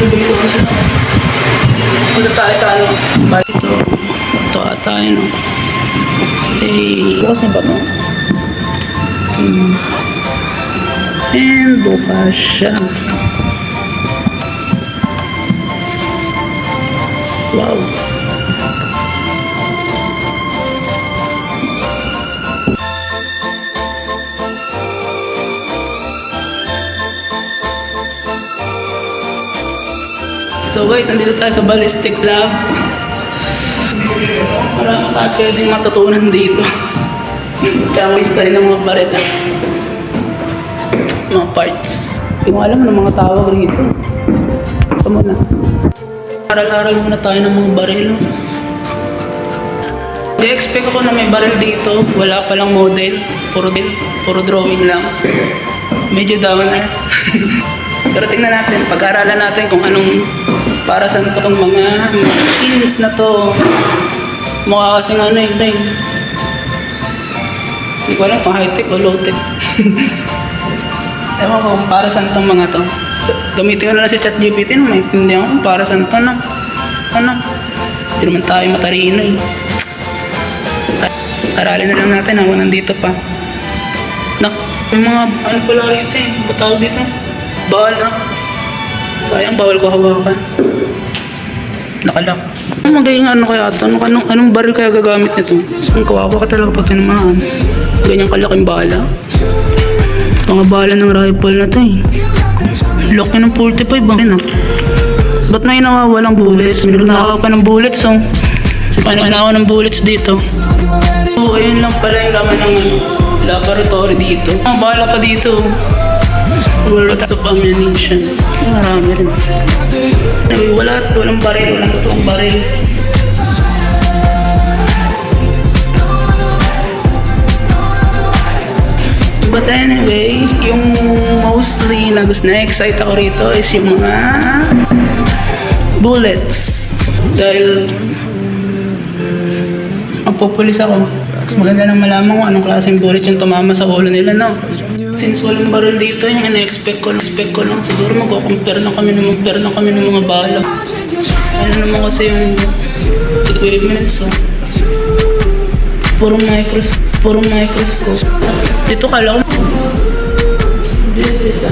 bumibili ko na. Punta tayo sa ano. Ito ata yun. Bukas na ba no? And bukas siya. Wow. So guys, nandito tayo sa Ballistic Lab. Marami tayo pwedeng matutunan dito. Kamis tayo ng mga bareta. Mga parts. Hindi ko alam ng mga tawag rito. Ito muna. Aral-aral muna tayo ng mga baril. Di-expect ako na may baril dito. Wala palang model. Puro drawing lang. Medyo downer. Pero tingnan natin, pag-aralan natin kung anong para saan itong mga machines na to. Mukha kasing ano eh, hindi ko alam kung high-tech o low-tech. Ewan ko kung para saan itong mga to. So, gamitin ko na lang si ChatGPT, maintindihan ko kung para saan ito na. Hindi naman tayo matarino eh. Aralin na lang natin ako nandito pa. May mga ano pala rito eh, batawag dito. Bawal na. Sayang, bawal ko hawakan. Nakalak. Magiging ano kaya ito? Anong baril kaya gagamit nito? Ang kawawa ka talaga pag tinamaan. Ganyang kalaking bala. Mga bala ng rifle na ito eh. Laki ng 45 bang. Ba't may nawawalang bullets? Meron na ako pa ng bullets oh. Paano na ako ng bullets dito? So, ayun lang pala yung laman ng laboratory dito. Ang bala pa dito. Lots of ammunition. Marami rin. Walang baril. Walang totoong baril. But anyway, yung mostly na-excite ako rito is yung mga bullets. Dahil magpupulis ako. Mas maganda nang malaman kung anong klaseng bullet yung tumama sa ulo nila, no? Since walang baril dito, yung ina-expect ko lang. Siguro magko-compare na kami ng mga bala. Ano naman kasi yung equipment, so puro microscope. Dito kala ko, this is